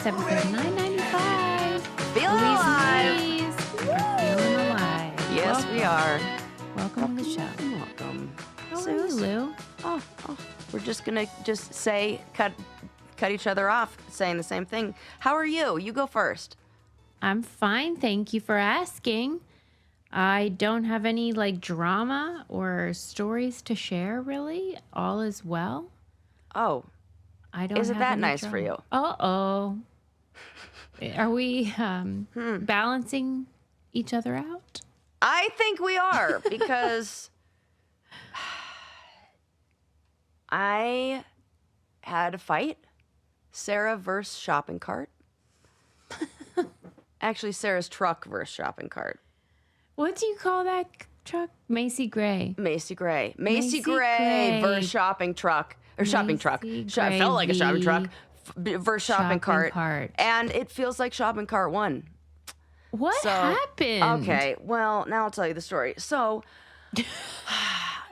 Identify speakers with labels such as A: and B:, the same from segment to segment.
A: It's episode 995.
B: Feeling alive.
A: We're feeling alive.
B: Yes, we are.
A: Welcome to the show.
B: Welcome.
A: How are you, Lou?
B: Oh, we're just gonna say cut each other off, saying the same thing. How are you? You go first.
A: I'm fine. Thank you for asking. I don't have any drama or stories to share, really. All is well.
B: Oh,
A: I don't.
B: Isn't
A: have
B: that
A: any
B: nice
A: drama.
B: for you?
A: Uh-oh. Are we balancing each other out?
B: I think we are because I had a fight. Sarah versus shopping cart. Actually, Sarah's truck versus shopping cart.
A: What do you call that truck? Macy Gray.
B: Macy Gray versus shopping truck. Or shopping truck. It felt like a shopping truck versus shopping cart. And it feels like shopping cart won.
A: What happened?
B: Okay, well, now I'll tell you the story. So,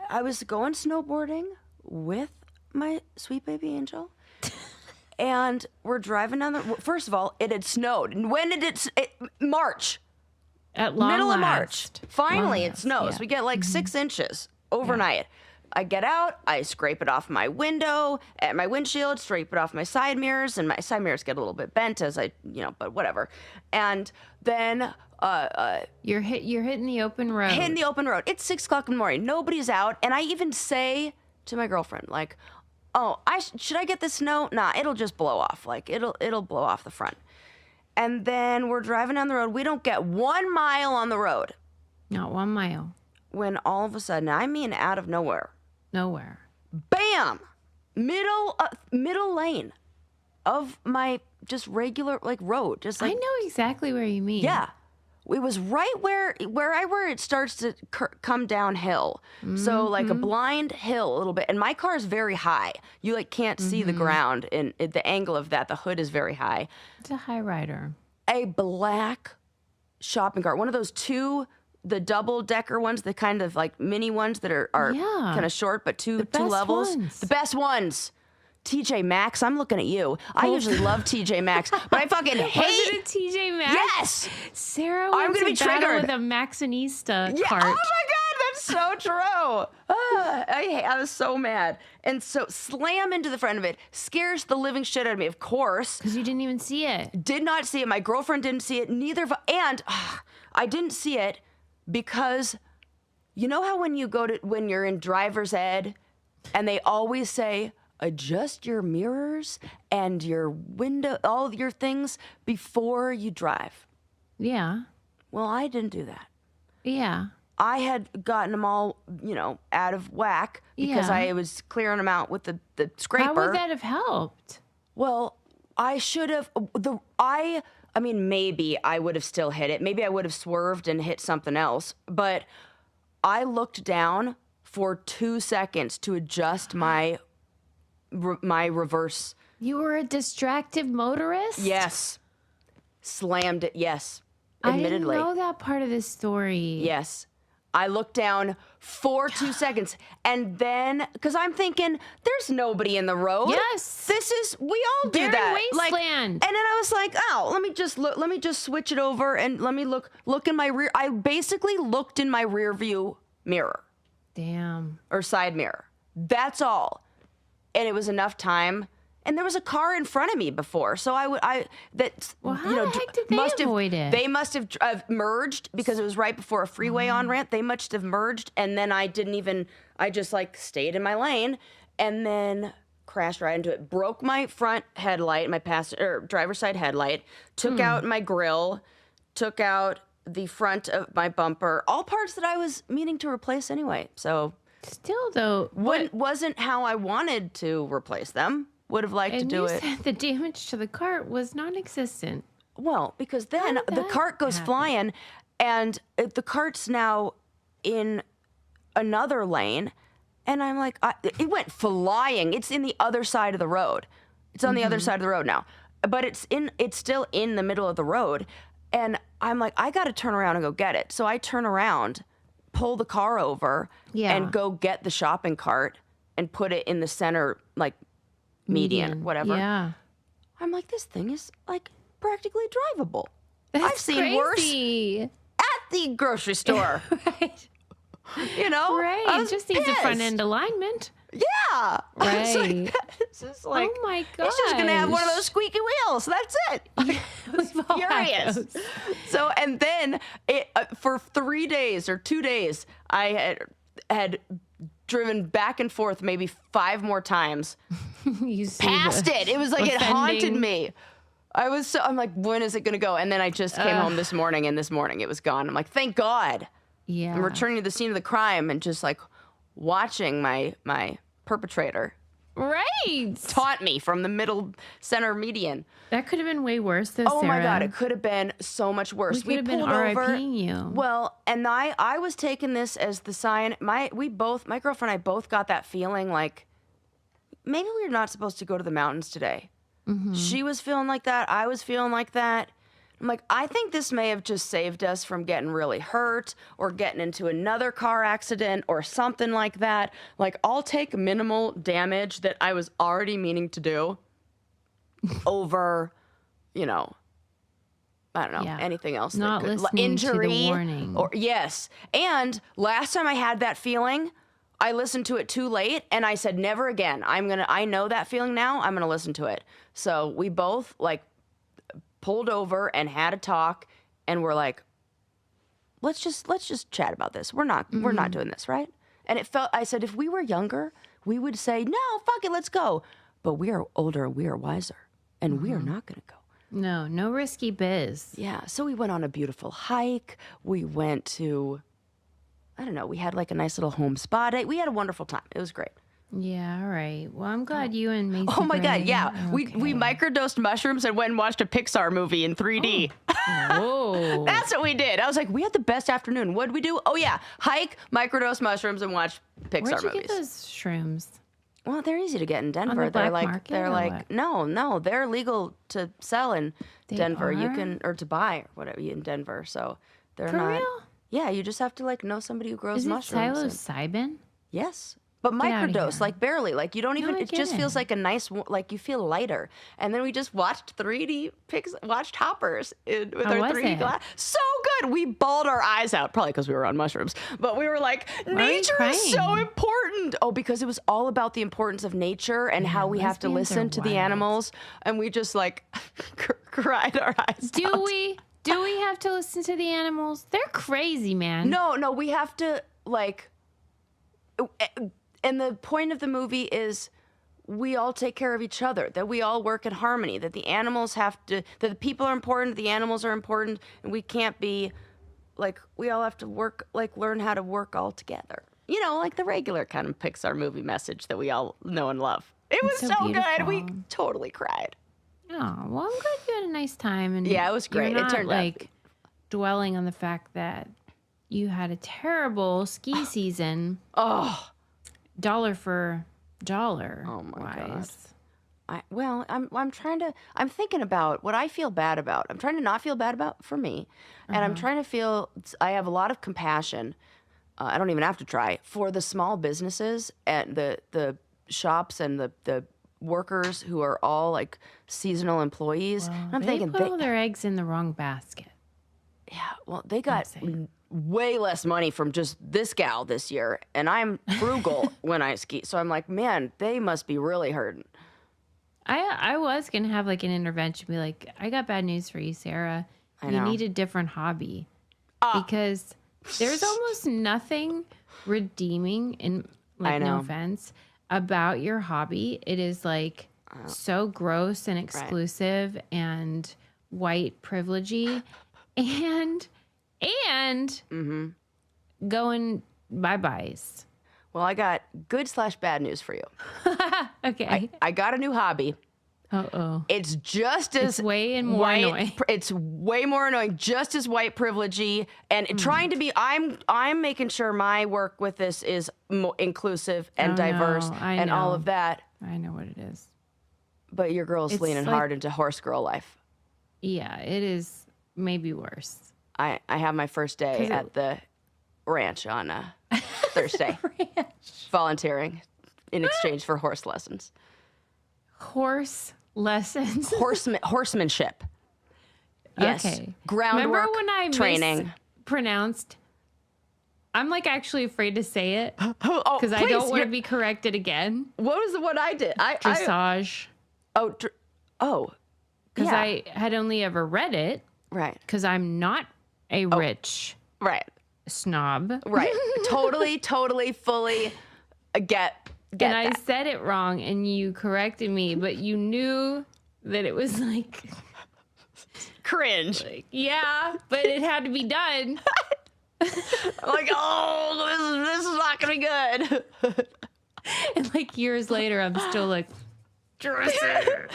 B: I was going snowboarding with my sweet baby angel. And we're driving down the... First of all, it had snowed. When did it... March.
A: At long
B: Middle
A: last.
B: of March. Finally, it snows.
A: Yeah.
B: We get 6 inches overnight. I get out. I scrape it off my window, at my windshield, scrape it off my side mirrors, and my side mirrors get a little bit bent as I, but whatever. And then...
A: You're hitting the open road.
B: Hitting the open road. It's 6 o'clock in the morning. Nobody's out. And I even say to my girlfriend, oh, should I get the snow? Nah, it'll just blow off. It'll blow off the front. And then we're driving down the road. We don't get 1 mile on the road.
A: Not 1 mile.
B: When all of a sudden, I mean out of nowhere.
A: Nowhere.
B: Bam! Middle lane of my just regular road.
A: I know exactly where you mean.
B: Yeah. It was right where it starts to come downhill. Mm-hmm. So a blind hill a little bit. And my car is very high. You can't see the ground, and the angle of that. The hood is very high.
A: It's a high rider.
B: A black shopping cart. One of those the double-decker ones, the kind of mini ones that are kind of short, but two levels.
A: Ones.
B: The best ones. TJ Maxx, I'm looking at you. I usually love TJ Maxx, but I fucking hate...
A: Was it a TJ Maxx?
B: Yes!
A: Sarah went to battle with a Maxxinista cart.
B: Oh my God, that's so true. I was so mad. And so slam into the front of it, scares the living shit out of me, of course.
A: Because you didn't even see it.
B: Did not see it. My girlfriend didn't see it. And I didn't see it because you know how when you're in driver's ed and they always say, adjust your mirrors and your window, all of your things before you drive.
A: Yeah.
B: Well, I didn't do that.
A: Yeah.
B: I had gotten them all, out of whack because I was clearing them out with the scraper.
A: How would that have helped?
B: Well, I should have. Maybe I would have still hit it. Maybe I would have swerved and hit something else. But I looked down for 2 seconds to adjust my reverse.
A: You were a distracted motorist?
B: Yes. Slammed it. Yes. Admittedly.
A: I didn't know that part of the story.
B: Yes. I looked down for 2 seconds, and then because I'm thinking there's nobody in the road.
A: Yes.
B: We all do
A: They're
B: that.
A: in wasteland.
B: And then I was like, oh, let me just switch it over and let me look in my rear. I basically looked in my rear view mirror.
A: Damn.
B: Or side mirror. That's all. And it was enough time. And there was a car in front of me before, so
A: how the heck did they avoid it?
B: They must have merged because it was right before a freeway on ramp. They must have merged, and then I just stayed in my lane, and then crashed right into it. Broke my front headlight, my driver's side headlight. Took out my grill. Took out the front of my bumper. All parts that I was meaning to replace anyway. So
A: still though,
B: wasn't how I wanted to replace them. Would have liked to do it.
A: And you said the damage to the cart was non-existent.
B: Well, because then the cart goes flying, and the cart's now in another lane, and I'm like, it went flying. It's in the other side of the road. It's on the other side of the road now, but it's still in the middle of the road, and I'm like, I got to turn around and go get it. So I turn around, pull the car over, and go get the shopping cart and put it in the center, median, whatever.
A: Yeah.
B: I'm like, this thing is like practically drivable.
A: That's
B: I've seen
A: crazy.
B: worse at the grocery store.
A: Right.
B: You know?
A: Right. It just needs a front end alignment.
B: Yeah.
A: Right.
B: It's just like,
A: oh my god.
B: It's just going to have one of those squeaky wheels. That's it. I was furious. So, and then for 3 days or 2 days, I had driven back and forth maybe 5 more times past it. It was like it haunted me. I'm like, when is it going to go? And then I just came home this morning, and this morning it was gone. I'm like, thank God.
A: Yeah.
B: I'm returning to the scene of the crime and just like watching my perpetrator taunt me from the middle center median.
A: That could have been way worse though,
B: Oh
A: Sarah.
B: my God, it could have been so much worse.
A: We could have been RIPing you.
B: Well, and I was taking this as the sign. My girlfriend and I both got that feeling like maybe we're not supposed to go to the mountains today. Mm-hmm. She was feeling like that. I was feeling like that. I'm like, I think this may have just saved us from getting really hurt or getting into another car accident or something like that. Like, I'll take minimal damage that I was already meaning to do over, I don't know, anything else.
A: Not listening
B: injury,
A: to the warning.
B: Or, yes. And last time I had that feeling, I listened to it too late, and I said, never again. I know that feeling now. I'm going to listen to it. So we both, pulled over and had a talk, and we're like, let's just chat about this. We're not doing this, right? And I said, if we were younger, we would say, no, fuck it, let's go. But we are older, we are wiser, and we are not going to go.
A: No risky biz.
B: Yeah, so we went on a beautiful hike. We went to, I don't know, we had like a nice little home spa day. We had a wonderful time. It was great.
A: Yeah, all right. Well, I'm glad you and Macy.
B: Oh my God, yeah.
A: Okay.
B: We microdosed mushrooms and went and watched a Pixar movie in 3D.
A: Oh.
B: That's what we did. I was like, we had the best afternoon. What'd we do? Oh yeah, hike, microdose mushrooms, and watch Pixar
A: Where'd you
B: movies.
A: get those shrooms?
B: Well, they're easy to get in Denver.
A: On the black market or what?
B: No, they're legal to sell in Denver. You
A: are?
B: can or to buy or whatever in Denver. So they're
A: For
B: not.
A: real?
B: Yeah, you just have to know somebody who grows
A: Is it
B: mushrooms.
A: psilocybin?
B: Yes. But
A: Get outta
B: microdose,
A: here.
B: barely. You don't even,
A: I
B: it just
A: get
B: feels
A: it.
B: like a nice, you feel lighter. And then we just watched 3D watched Hoppers with
A: How
B: our
A: was
B: 3D
A: it?
B: glass. So good. We bawled our eyes out, probably because we were on mushrooms. But we were like,
A: Why are you
B: nature is so
A: crying?
B: important. Oh, because it was all about the importance of nature and how we have to
A: lesbians are
B: listen to the
A: wild.
B: animals. And we just cried our eyes out.
A: Do we? Do we have to listen to the animals? They're crazy, man.
B: No, we have to, and the point of the movie is we all take care of each other, that we all work in harmony, that the animals that the people are important, the animals are important, and we can't be, we all have to work, learn how to work all together. The regular kind of Pixar movie message that we all know and love. It was
A: It's so
B: so good. We
A: beautiful.
B: totally cried.
A: Oh, well, I'm glad you had a nice time. And
B: Yeah, it was great.
A: You're
B: It
A: not,
B: turned out-
A: dwelling on the fact that you had a terrible ski season.
B: Oh.
A: Dollar for dollar.
B: Oh my God.
A: wise.
B: I'm thinking about what I feel bad about. I'm trying to not feel bad about for me. And I'm trying to feel, I have a lot of compassion. I don't even have to try for the small businesses and the shops and the workers who are all seasonal employees.
A: Well,
B: and I'm
A: they
B: thinking,
A: put all their eggs in the wrong basket.
B: they got way less money from just this gal this year. And I'm frugal when I ski. So I'm like, man, they must be really hurting.
A: I was going to have an intervention, be like, I got bad news for you, Sarah. You
B: know.
A: need a different hobby. Because there's almost nothing redeeming, in
B: I
A: no
B: know.
A: offense, about your hobby. It is so gross and exclusive and white privilegey and going bye-byes.
B: Well, I got good/bad news for you.
A: Okay.
B: I got a new hobby.
A: Uh-oh.
B: It's just as
A: It's way more
B: white,
A: annoying.
B: It's way more annoying, just as white privilegey, and trying to be. I'm making sure my work with this is inclusive and
A: Oh,
B: diverse
A: no, I
B: and all
A: know.
B: of that.
A: I know what it is.
B: But your girl's
A: It's
B: leaning hard into horse girl life.
A: Yeah, it is maybe worse.
B: I have my first day
A: 'Cause
B: at the ranch on Thursday, volunteering in exchange for horse lessons.
A: Horse lessons.
B: Horsemanship. Yes.
A: Okay.
B: Groundwork.
A: Remember when I
B: training.
A: mispronounced? I'm like actually afraid to say it
B: Oh,
A: because I don't want to be corrected again.
B: What was the one I did?
A: Dressage. Because I had only ever read it.
B: Right.
A: Because I'm not a rich snob.
B: Right. totally, fully get
A: and
B: that.
A: I said it wrong and you corrected me, but you knew that it was like
B: cringe.
A: Like, yeah, but it had to be done.
B: I'm like, oh, this is not going to be good.
A: And like years later, I'm still like, okay,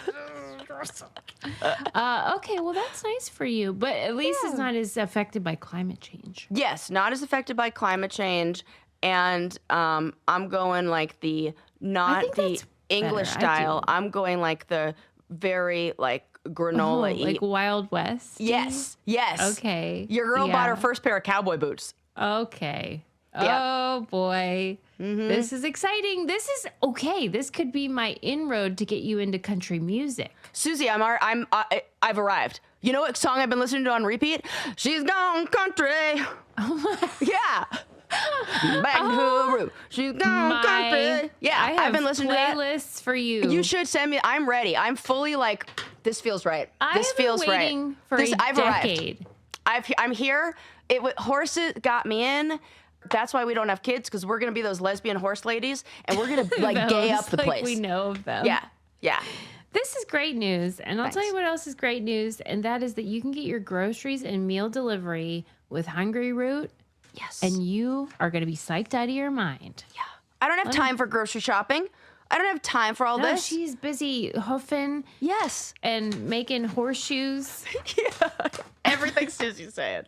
A: well, that's nice for you. But at least it's not as affected by climate change.
B: Yes, not as affected by climate change. And I'm going like not the English style. I'm going like the very like granola
A: like Wild West.
B: Yes.
A: Okay.
B: Your girl bought her first pair of cowboy boots.
A: Okay.
B: Yep.
A: Oh boy. Mm-hmm. This is exciting. This is okay. This could be my inroad to get you into country music.
B: Susie, I've arrived. You know what song I've been listening to on repeat? She's gone country.
A: Oh my.
B: Yeah. Back to her root. She's gone country. Yeah, I've been listening to that.
A: Playlists for you.
B: You should send me. I'm ready. I'm fully like, this feels right. This feels
A: I've been waiting for
B: I've
A: decade.
B: Arrived. I'm here. Horses got me in. That's why we don't have kids, because we're gonna be those lesbian horse ladies, and we're gonna like gay up the place.
A: We know of them.
B: Yeah.
A: This is great news, and I'll tell you what else is great news, and that is that you can get your groceries and meal delivery with Hungry Root.
B: Yes.
A: And you are going to be psyched out of your mind.
B: Yeah. I don't have time for grocery shopping. I don't have time for all this.
A: She's busy hoofing.
B: Yes.
A: And making horseshoes.
B: Yeah. Everything Susie's saying.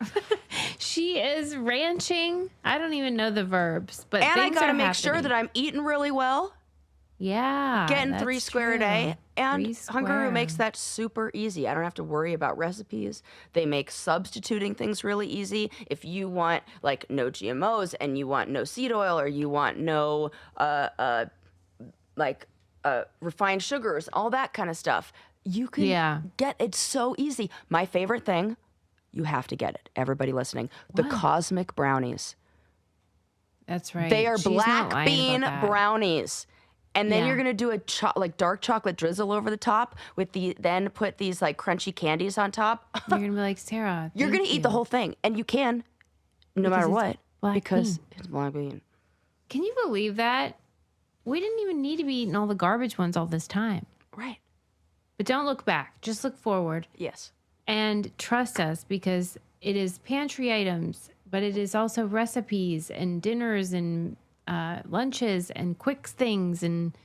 A: She is ranching. I don't even know the verbs, but
B: and I
A: got to
B: make sure that I'm eating really well.
A: Yeah.
B: Getting 3 square a day. And Hungry Root makes that super easy. I don't have to worry about recipes. They make substituting things really easy. If you want like no GMOs and you want no seed oil, or you want no refined sugars, all that kind of stuff, you can get it so easy. My favorite thing, you have to get it. Everybody listening, the Cosmic Brownies.
A: That's right.
B: They are black bean brownies. And then you're gonna do a dark chocolate drizzle over the top with then put these like crunchy candies on top.
A: You're gonna be like, Sarah,
B: you're gonna eat the whole thing, and you can, no matter what, because it's black bean.
A: Can you believe that? We didn't even need to be eating all the garbage ones all this time.
B: Right.
A: But don't look back. Just look forward.
B: Yes.
A: And trust us, because it is pantry items, but it is also recipes and dinners and lunches and quick things, and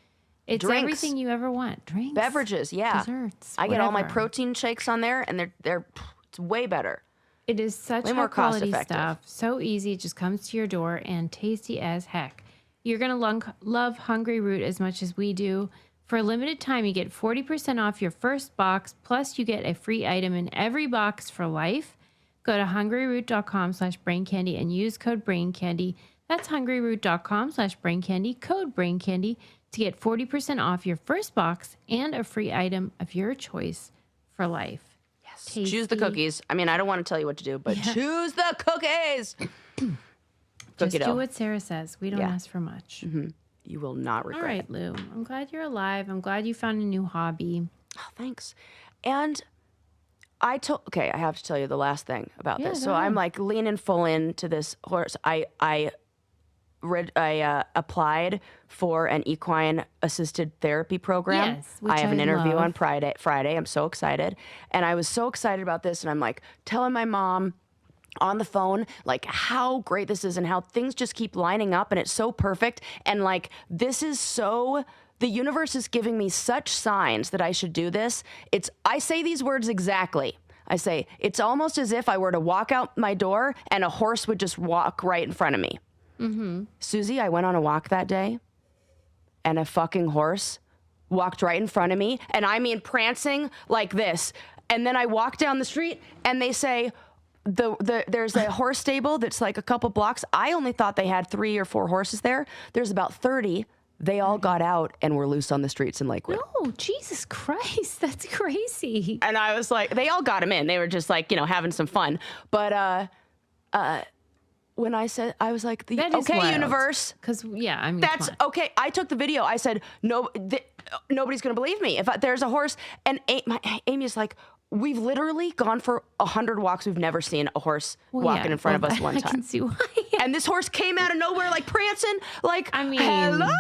A: it's
B: drinks.
A: Everything you ever want. Drinks,
B: beverages,
A: desserts.
B: I get all my protein shakes on there, and it's way better.
A: It is such high quality stuff. So easy, it just comes to your door, and tasty as heck. You're gonna love Hungry Root as much as we do. For a limited time, you get 40% off your first box, plus you get a free item in every box for life. Go to hungryroot.com/braincandy and use code braincandy. That's hungryroot.com/braincandy, code braincandy, to get 40% off your first box and a free item of your choice for life.
B: Yes. Tasty. Choose the cookies. I mean, I don't want to tell you what to do, but choose the cookies.
A: Just do what Sarah says. We don't ask for much.
B: Mm-hmm. You will not regret it.
A: All right, Lou. I'm glad you're alive. I'm glad you found a new hobby.
B: Oh, thanks. And I have to tell you the last thing about this. So I'm like leaning full into this horse. I applied for an equine assisted therapy program.
A: Yes,
B: I have an interview on Friday. I'm so excited. And I was so excited about this. And I'm like telling my mom on the phone, like how great this is and how things just keep lining up and it's so perfect. And like, the universe is giving me such signs that I should do this. I say these words exactly. I say, it's almost as if I were to walk out my door and a horse would just walk right in front of me. Mm-hmm. Susie, I went on a walk that day and a fucking horse walked right in front of me. And I mean, prancing like this. And then I walk down the street and they say, there's a horse stable that's like a couple blocks. I only thought they had 3 or 4 horses there. There's about 30. They all got out and were loose on the streets in Lakewood.
A: No, Jesus Christ, that's crazy.
B: And I was like, they all got him in. They were just like, having some fun. But when I said, I was like, okay, wild. Universe.
A: Because,
B: that's okay. I took the video. I said, no, nobody's going to believe me. If there's a horse. And Amy's like, we've literally gone for 100 walks. We've never seen a horse walking in front of us one time.
A: I can see why.
B: And this horse came out of nowhere, like prancing, like, hello.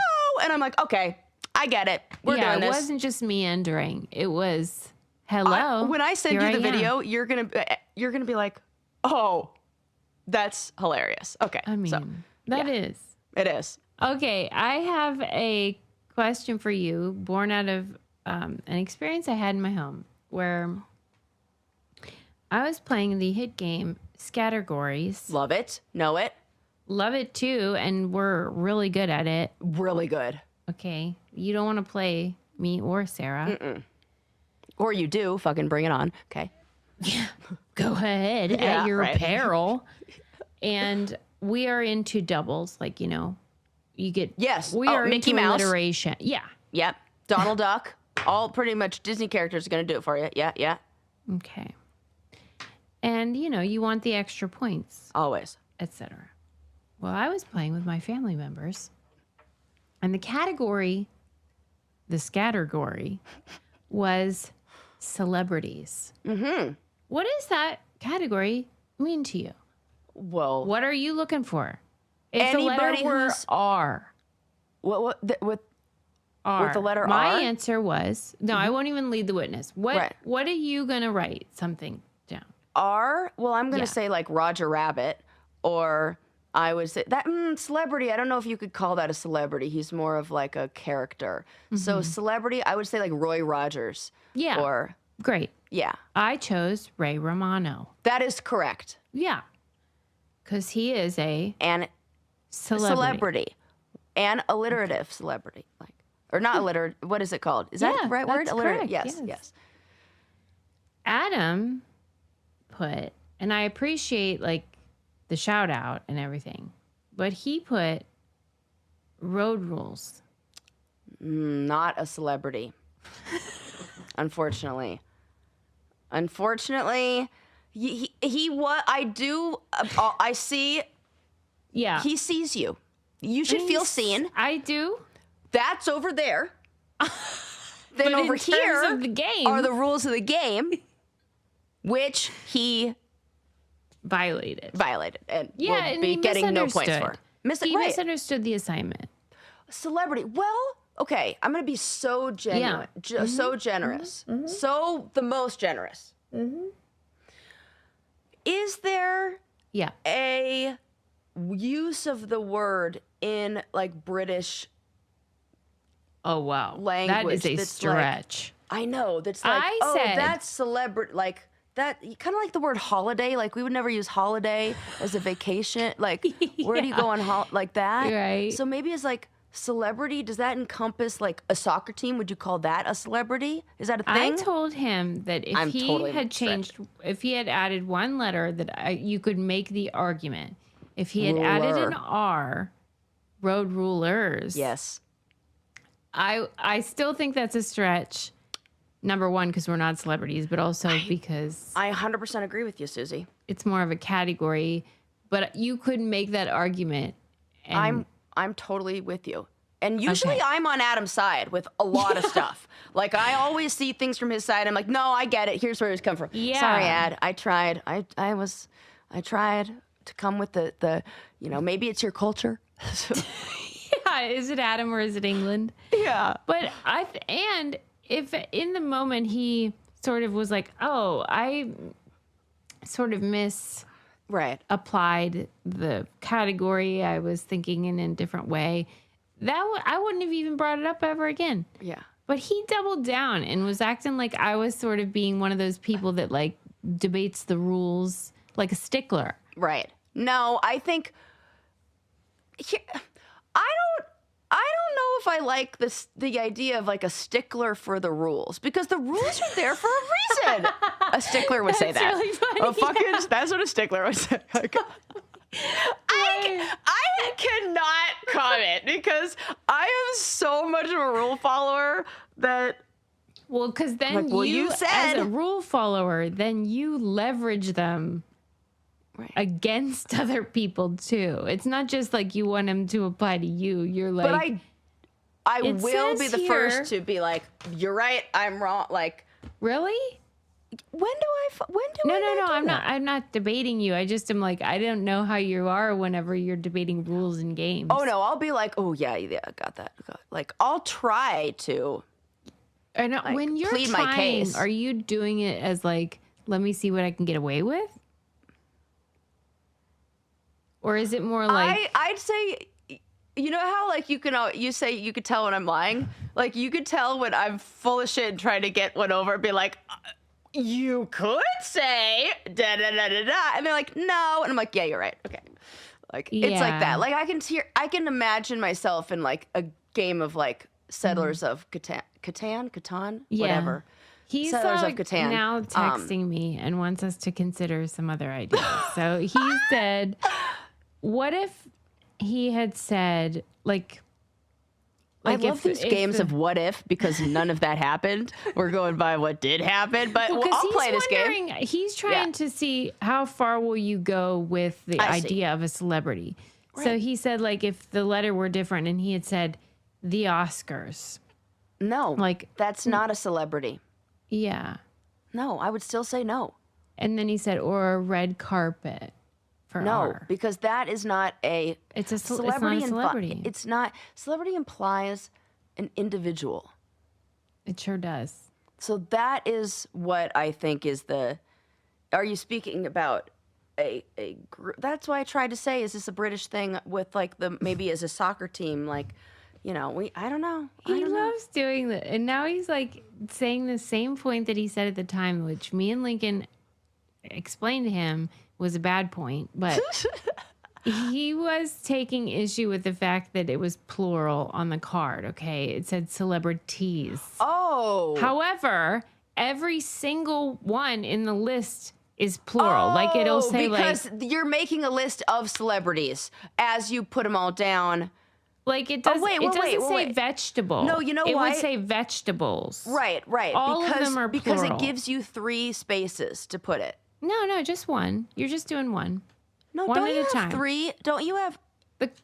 B: And I'm like, okay, I get it. We're doing this.
A: It wasn't just meandering. It was, hello.
B: When I send you the video, you're gonna be like, oh, that's hilarious. Okay.
A: That is.
B: It is.
A: Okay, I have a question for you, born out of an experience I had in my home, where I was playing the hit game Scattergories.
B: Love it. Know it.
A: Love it too, and we're really good at it.
B: Really good.
A: Okay. You don't want to play me or Sarah.
B: Mm-mm. Or you do. Fucking bring it on. Okay.
A: Yeah. Go ahead at your peril. And we are into doubles. Like, you get...
B: Yes.
A: We are
B: Mickey
A: into
B: Mouse.
A: alliteration. Yeah.
B: Yep. Donald Duck. All pretty much Disney characters are going to do it for you. Yeah, yeah.
A: Okay. And, you want the extra points.
B: Always.
A: Etc. Well, I was playing with my family members, and the category, the Scattergory, was celebrities. Mm-hmm. What does that category mean to you?
B: Well,
A: what are you looking for? If
B: anybody
A: the letter were R.
B: With
A: R.
B: With the letter
A: My
B: R?
A: answer was, no, I won't even lead the witness. What are you going to write something down?
B: R? Well, I'm going to say like Roger Rabbit, or I would say that celebrity. I don't know if you could call that a celebrity. He's more of like a character. Mm-hmm. So celebrity, I would say like Roy Rogers.
A: Yeah.
B: Or
A: great.
B: Yeah.
A: I chose Ray Romano.
B: That is correct.
A: Yeah. Because he is a
B: celebrity. An alliterative celebrity. Like, or not alliterative. What is it called? Is that the right word?
A: Alliterative.
B: Yes. Adam
A: put, and I appreciate like the shout out and everything, but he put road rules.
B: Not a celebrity. Unfortunately, he what I do. I see.
A: Yeah,
B: he sees you. You should feel seen.
A: I do.
B: That's over there. Then over here
A: of the game
B: are the rules of the game, which he
A: violated,
B: and
A: yeah,
B: will be getting no points for.
A: He misunderstood the assignment.
B: Celebrity. Well, okay, I'm going to be so genuine, so generous, so the most generous. Mm-hmm. Is there a use of the word in like British?
A: Oh wow,
B: language
A: that is a stretch.
B: Like, I know that's like that's celebrity, like that kind of like the word holiday. Like we would never use holiday as a vacation. Like where do you go on like that?
A: Right.
B: So maybe it's like celebrity. Does that encompass like a soccer team? Would you call that a celebrity? Is that a thing?
A: I told him that if he had changed, if he had added one letter, that you could make the argument. If he had added an R, road rulers.
B: Yes.
A: I still think that's a stretch. Number one, because we're not celebrities, but also because
B: I 100% agree with you, Susie.
A: It's more of a category, but you could make that argument. And
B: I'm totally with you. And usually I'm on Adam's side with a lot of stuff. Like I always see things from his side. I'm like, no, I get it. Here's where it's come from.
A: Yeah.
B: Sorry, Ad. I tried. I tried to come with the maybe it's your culture.
A: Yeah, is it Adam or is it England?
B: Yeah.
A: But and if in the moment he sort of was like, oh, I sort of applied the category, I was thinking in a different way, I wouldn't have even brought it up ever again.
B: Yeah.
A: But he doubled down and was acting like I was sort of being one of those people that like debates the rules like a stickler.
B: Right. No, I think I don't know if I like the idea of like a stickler for the rules, because the rules are there for a reason. A stickler would say that.
A: Really funny.
B: That's what a stickler would say. I I cannot comment because I am so much of a rule follower that.
A: Well, because then you said, as a rule follower, then you leverage them against other people too. It's not just like you want them to apply to you. You're like,
B: but I will be the first to be like, you're right, I'm wrong. Like,
A: really?
B: When do I?
A: No. I'm not debating you. I just am like, I don't know how you are whenever you're debating rules and games.
B: Oh no, I'll be like, oh yeah, got that. Like, I'll try to.
A: I know, like, when you're trying, my case. Are you doing it as like, let me see what I can get away with? Or is it more like...
B: I'd say, you know how like you say you could tell when I'm lying? Like you could tell when I'm full of shit and trying to get one over and be like, you could say da da da da da. And they're like, no. And I'm like, yeah, you're right. Okay. Like, it's like that. Like I can imagine myself in like a game of like Settlers of Catan, whatever.
A: He's
B: Settlers of Catan.
A: Now texting me and wants us to consider some other ideas. So he said, what if he had said, like
B: I love these games of what if, because none of that happened. We're going by what did happen, but I'll play this game.
A: He's trying to see how far will you go with the idea of a celebrity. Right. So he said, like, if the letter were different and he had said the Oscars.
B: No, like that's not a celebrity.
A: Yeah.
B: No, I would still say no.
A: And then he said, or a red carpet.
B: Because that is not a.
A: It's a celebrity. It's not a celebrity.
B: It's not. Celebrity implies an individual.
A: It sure does.
B: So that is what I think is the. Are you speaking about a group? That's why I tried to say, is this a British thing with like maybe as a soccer team, like, you know, I don't know.
A: He loves doing that, and now he's like saying the same point that he said at the time, which me and Lincoln explained to him was a bad point, but he was taking issue with the fact that it was plural on the card, okay? It said celebrities.
B: Oh.
A: However, every single one in the list is plural. Like it'll say
B: because you're making a list of celebrities as you put them all down.
A: Like it doesn't say vegetable.
B: No, you know
A: why? It would say vegetables.
B: Right.
A: All of them are plural.
B: Because it gives you 3 spaces to put it.
A: No, just one. You're just doing one.
B: No,
A: one
B: don't
A: at
B: you
A: a
B: have
A: time.
B: 3? Don't you have...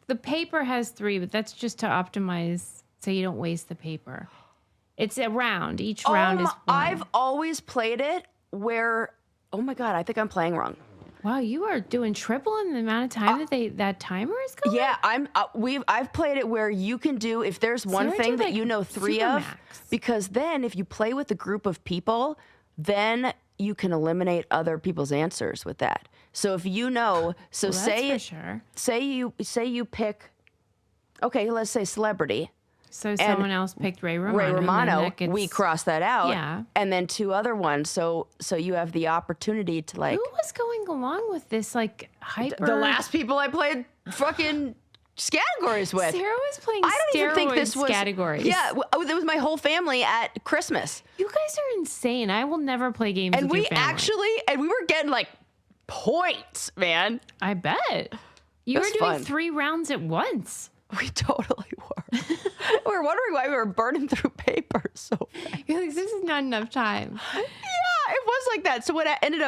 A: The paper has 3, but that's just to optimize so you don't waste the paper. It's a round. Each round is one.
B: I've always played it where... Oh my God, I think I'm playing wrong.
A: Wow, you are doing triple in the amount of time that timer is going?
B: Yeah, I've played it where you can do, if there's one thing that you know 3 of, because then if you play with a group of people, then you can eliminate other people's answers with that. So if you know, say you pick, okay, let's say celebrity.
A: So someone else picked Ray Romano.
B: Ray Romano, we cross that out.
A: Yeah.
B: And then 2 other ones. So you have the opportunity to like.
A: Who was going along with this like hyper?
B: The last people I played fucking Scattergories with.
A: Sarah was playing
B: I don't even think this was
A: Scattergories.
B: Yeah, it was my whole family at Christmas.
A: You guys are insane. I will never play games with your family.
B: And we were getting like points, man.
A: I bet. You were doing 3 rounds at once.
B: We totally were. We were wondering why we were burning through paper so fast.
A: You're like, this is not enough time.
B: Yeah, it was like that. So what ended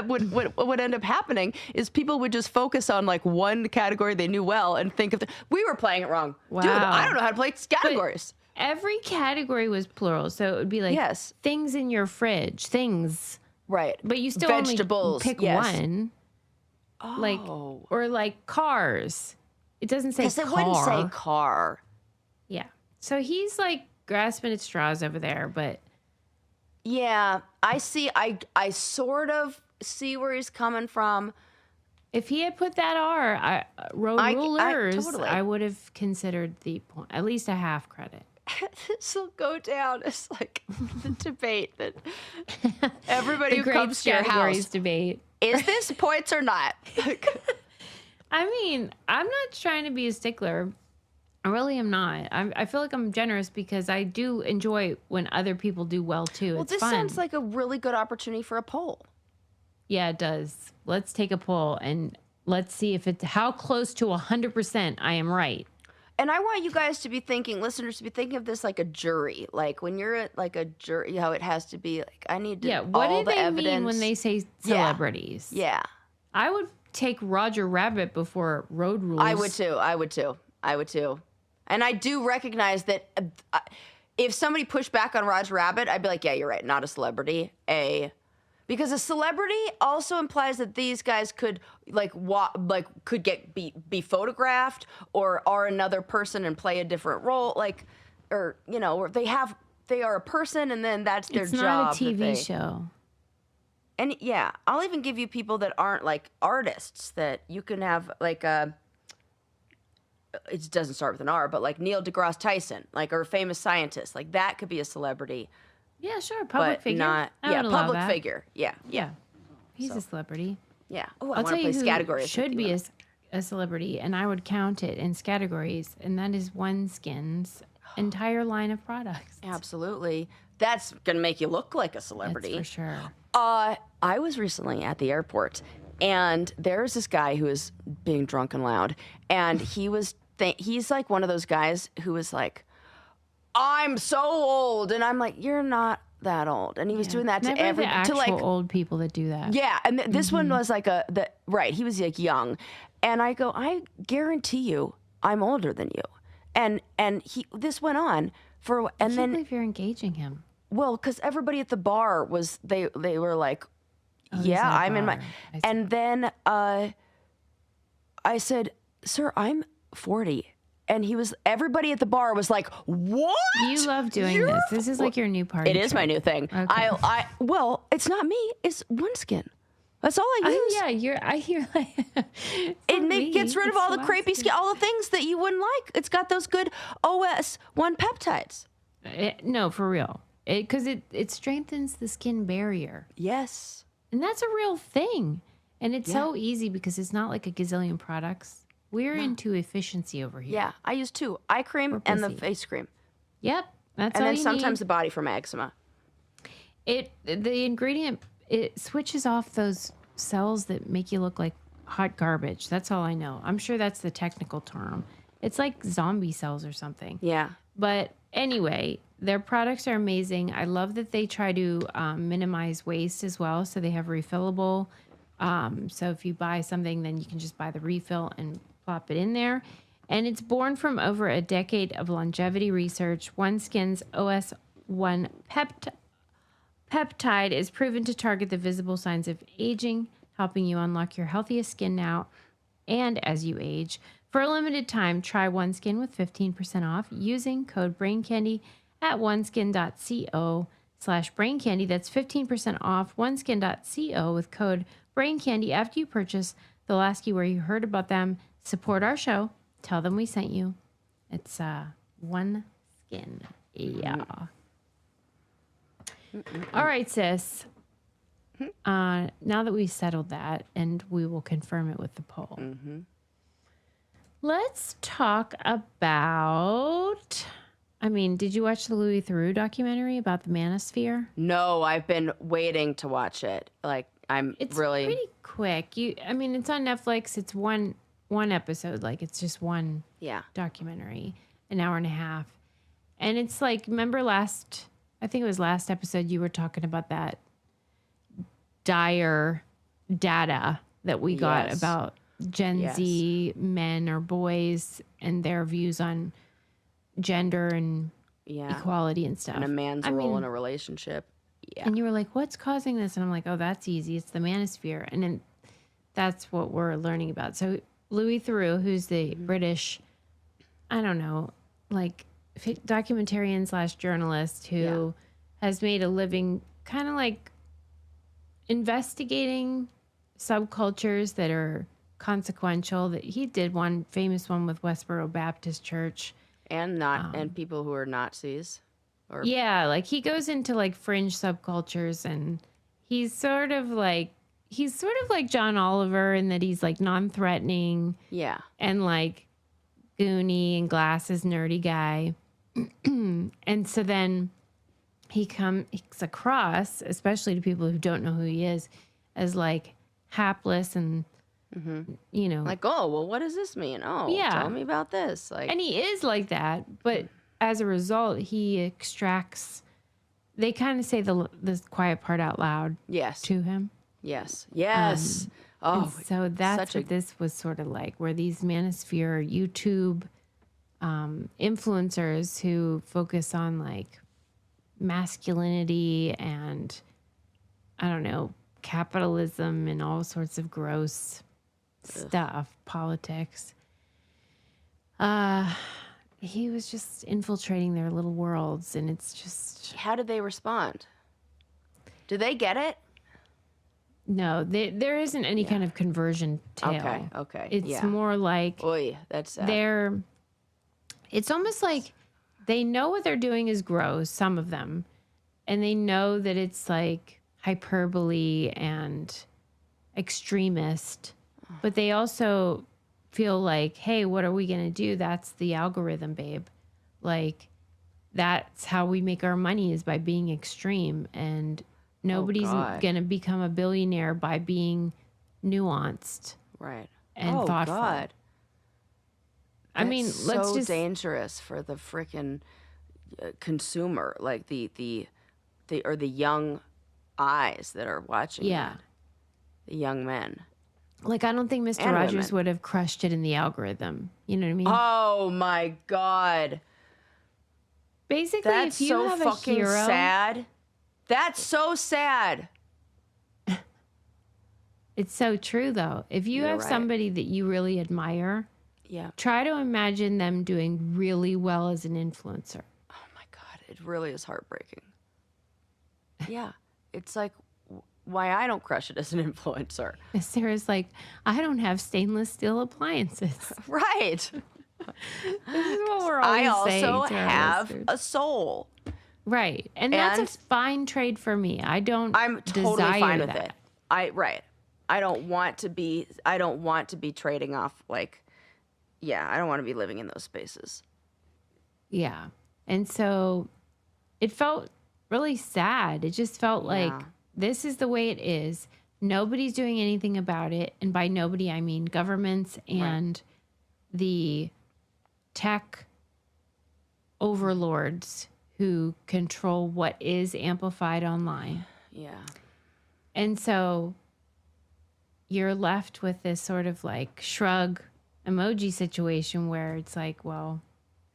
B: up happening is people would just focus on like one category they knew well and think of we were playing it wrong.
A: Wow.
B: Dude, I don't know how to play Scattergories.
A: Every category was plural, so it would be like things in your fridge, things.
B: Right.
A: But you still
B: vegetables,
A: only pick one.
B: Oh.
A: Like or like cars. It doesn't say car.
B: Because it wouldn't say car.
A: Yeah. So he's like grasping at straws over there, but.
B: Yeah, I see. I sort of see where he's coming from.
A: If he had put that rulers,
B: totally.
A: I would have considered the point, at least a half credit.
B: This will go down as like the debate that everybody who comes to your house
A: debate.
B: Is this points or not?
A: I mean, I'm not trying to be a stickler. I really am not. I feel like I'm generous because I do enjoy when other people do well too.
B: Well,
A: it's
B: this
A: fun.
B: sounds like a really good opportunity for a poll.
A: Yeah, it does. Let's take a poll and let's see if it's how close to 100% I am right.
B: And I want you guys to be thinking, listeners, to be thinking of this like a jury. Like when you're at like a jury, how it has to be like, I need to
A: what
B: all
A: do
B: the
A: they
B: evidence.
A: mean when they say celebrities?
B: Yeah.
A: I would take Roger Rabbit before Road Rules.
B: I would too. And I do recognize that if somebody pushed back on Roger Rabbit, I'd be like, yeah, you're right, not a celebrity. Because a celebrity also implies that these guys could could be photographed or are another person and play a different role, or they are a person and then that's their job.
A: It's not a TV show.
B: And yeah, I'll even give you people that aren't like artists that you can have like it doesn't start with an R, but like Neil deGrasse Tyson, like, or a famous scientist, like that could be a celebrity.
A: Yeah, sure, public figure.
B: Not, public figure. Yeah.
A: He's a celebrity.
B: Yeah. Oh, I
A: I'll
B: want
A: tell
B: to play
A: you
B: Scattergories.
A: who should be a celebrity, and I would count it in Scattergories, and that is OneSkin's entire line of products.
B: Absolutely. That's going to make you look like a celebrity.
A: That's for sure.
B: I was recently at the airport, and there's this guy who was being drunk and loud, and he's like one of those guys who was like, I'm so old, and I'm like, you're not that old, and he was doing that to
A: the actual old people that do that.
B: Yeah, and this one was like he was like young, and I go, I guarantee you, I'm older than you, and this went on for, and
A: I
B: then
A: believe you're engaging him.
B: Well, because everybody at the bar was they were like, yeah, I'm in my, and then I said, sir, I'm 40. And everybody at the bar was like, what?
A: You love doing this. This is like your new party.
B: It is my new thing.
A: Okay.
B: Well, it's not me. It's OneSkin. That's all I use.
A: I hear like
B: it gets rid of all the crepey skin, all the things that you wouldn't like. It's got those good OS1 peptides.
A: No, for real. Because it strengthens the skin barrier.
B: Yes.
A: And that's a real thing. And it's so easy because it's not like a gazillion products. We're into efficiency over here.
B: Yeah, I use 2, eye cream and the face cream.
A: Yep, that's
B: and
A: all
B: then
A: you
B: sometimes
A: need.
B: the body from eczema.
A: The ingredient, it switches off those cells that make you look like hot garbage. That's all I know. I'm sure that's the technical term. It's like zombie cells or something.
B: Yeah.
A: But anyway, their products are amazing. I love that they try to minimize waste as well. So they have refillable. So if you buy something, then you can just buy the refill and plop it in there. And it's born from over a decade of longevity research. OneSkin's OS1 peptide is proven to target the visible signs of aging, helping you unlock your healthiest skin now and as you age. For a limited time, try OneSkin with 15% off using code BRAINCANDY at oneskin.co/braincandy. That's 15% off oneskin.co with code BRAINCANDY after you purchase. They'll ask you where you heard about them. Support our show. Tell them we sent you. It's OneSkin. Yeah. All right, sis. Now that we've settled that, and we will confirm it with the poll, let's talk about... did you watch the Louis Theroux documentary about the Manosphere?
B: No, I've been waiting to watch it. It's
A: pretty quick. It's on Netflix. It's one episode. It's just one documentary, an hour and a half. And it's like, remember I think it was last episode, you were talking about that dire data that we got about Gen Z men or boys and their views on gender and equality and stuff.
B: And a man's role in a relationship. Yeah.
A: And you were like, what's causing this? And I'm like, oh, that's easy. It's the Manosphere. And then that's what we're learning about. So Louis Theroux, who's the British, documentarian / journalist who has made a living kind of like investigating subcultures that are consequential. That he did one famous one with Westboro Baptist Church.
B: And and people who are Nazis.
A: He goes into fringe subcultures, and he's sort of like John Oliver in that he's non-threatening. Yeah. And goony and glasses nerdy guy. And so then he comes across, especially to people who don't know who he is, as hapless and you know.
B: Like, oh, well, what does this mean? Oh, tell me about this. Like,
A: and he is like that, but as a result, he extracts. They kind of say the quiet part out loud.
B: Yes.
A: To him.
B: Yes.
A: So that's what this was sort of like, where these Manosphere YouTube influencers who focus on like masculinity and I don't know, capitalism and all sorts of gross stuff, politics. He was just infiltrating their little worlds, and it's just...
B: How did they respond? Do they get it?
A: No, there isn't any kind of conversion tale.
B: Okay.
A: It's more like...
B: Oy, that's sad.
A: It's almost like they know what they're doing is gross, some of them, and they know that it's like hyperbole and extremist, but they also feel like, hey, what are we going to do? That's the algorithm, babe. Like, that's how we make our money is by being extreme, and nobody's going to become a billionaire by being nuanced.
B: Right.
A: And thoughtful.
B: God.
A: I mean, let's just...
B: dangerous for the freaking consumer, like the young eyes that are watching.
A: Yeah.
B: That. The young men.
A: Like, I don't think Mr. Rogers would have crushed it in the algorithm. You know what I mean?
B: Oh, my God.
A: Basically,
B: that's
A: if you have a hero...
B: sad. That's so sad.
A: It's so true, though. If you have somebody that you really admire, try to imagine them doing really well as an influencer.
B: Oh, my God. It really is heartbreaking. Yeah. It's like... why I don't crush it as an influencer.
A: Sarah's like, I don't have stainless steel appliances.
B: Right.
A: This is what we're always saying.
B: I also have a soul.
A: Right. And that's a fine trade for me. I'm totally
B: fine with it. I don't want to be trading off like, I don't want to be living in those spaces.
A: Yeah. And so it felt really sad. It just felt like this is the way it is. Nobody's doing anything about it. And by nobody, I mean governments and the tech overlords who control what is amplified online.
B: Yeah.
A: And so you're left with this sort of like shrug emoji situation where it's like, well,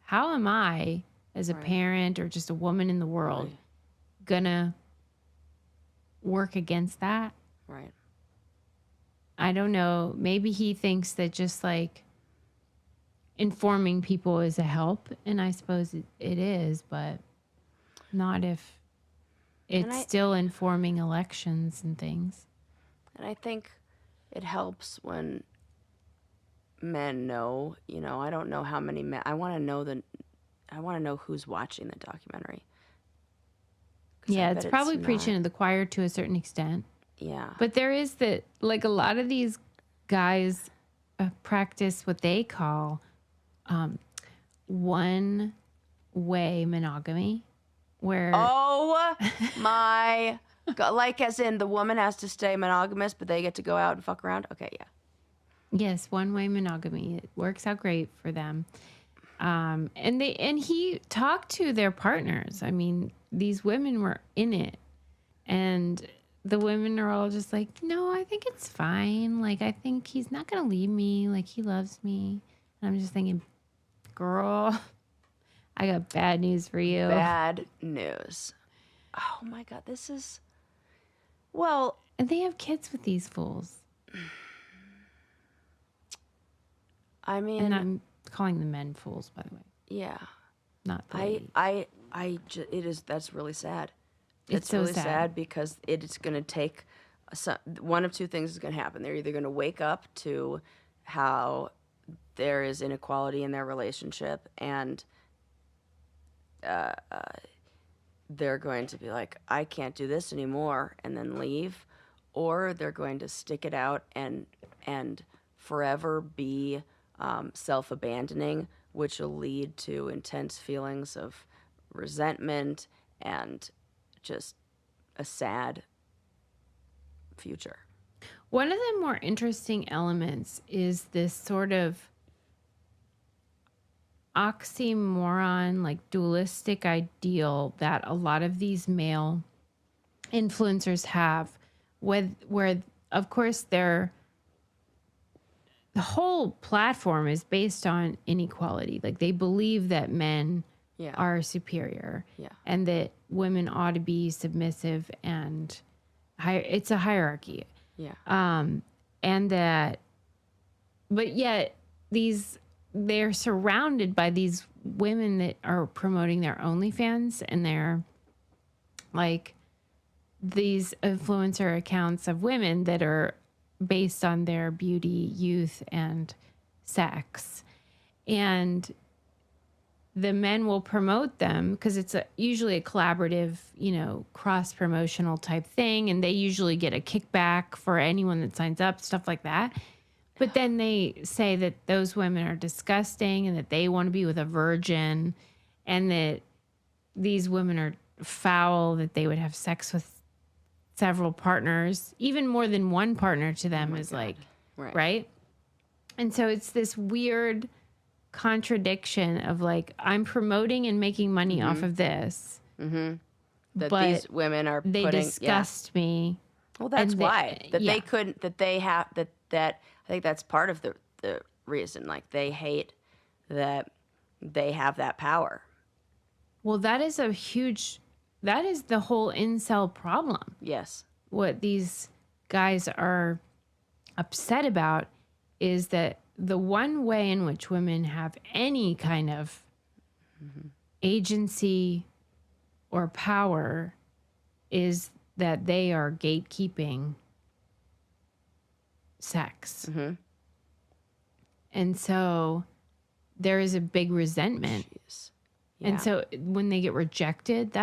A: how am I as a parent or just a woman in the world gonna work against that?
B: Right.
A: I don't know. Maybe he thinks that just like informing people is a help, and I suppose it is, but not if it's still informing elections and things.
B: And I think it helps when men know, I don't know how many men, I want to know who's watching the documentary.
A: Yeah, it's probably preaching to the choir to a certain extent.
B: Yeah.
A: But there is a lot of these guys practice what they call one-way monogamy, where... Oh,
B: my God. Like, as in the woman has to stay monogamous, but they get to go out and fuck around? Okay, yeah.
A: Yes, one-way monogamy. It works out great for them. And he talked to their partners. I mean, these women were in it, and the women are all just like, no, I think it's fine. Like, I think he's not going to leave me. Like, he loves me. And I'm just thinking, girl, I got bad news for you.
B: Bad news. Oh my God, this is, well.
A: And they have kids with these fools.
B: I mean.
A: And I'm calling the men fools, by the way.
B: Yeah.
A: Not the ladies.
B: That's really sad.
A: It's so
B: really sad because it's going to take, one of two things is going to happen. They're either going to wake up to how there is inequality in their relationship, and they're going to be like, I can't do this anymore, and then leave, or they're going to stick it out and forever be self-abandoning, which will lead to intense feelings of resentment and just a sad future.
A: One of the more interesting elements is this sort of oxymoron, like dualistic ideal that a lot of these male influencers have, where of course the whole platform is based on inequality. Like they believe that men are superior and that women ought to be submissive and it's a hierarchy. And that, but yet they're surrounded by these women that are promoting their OnlyFans, and they're like these influencer accounts of women that are based on their beauty, youth, and sex. And the men will promote them because it's usually a collaborative, cross-promotional type thing. And they usually get a kickback for anyone that signs up, stuff like that. But then they say that those women are disgusting and that they want to be with a virgin and that these women are foul, that they would have sex with several partners. Even more than one partner to them is like, right? And so it's this weird contradiction of like, I'm promoting and making money off of this.
B: That
A: but
B: these women are
A: they disgust me.
B: Well, that's why. They couldn't, that I think that's part of the reason. Like, they hate that they have that power.
A: Well, that is the whole incel problem.
B: Yes.
A: What these guys are upset about is that the one way in which women have any kind of agency or power is that they are gatekeeping sex. And so there is a big resentment. And so when they get rejected,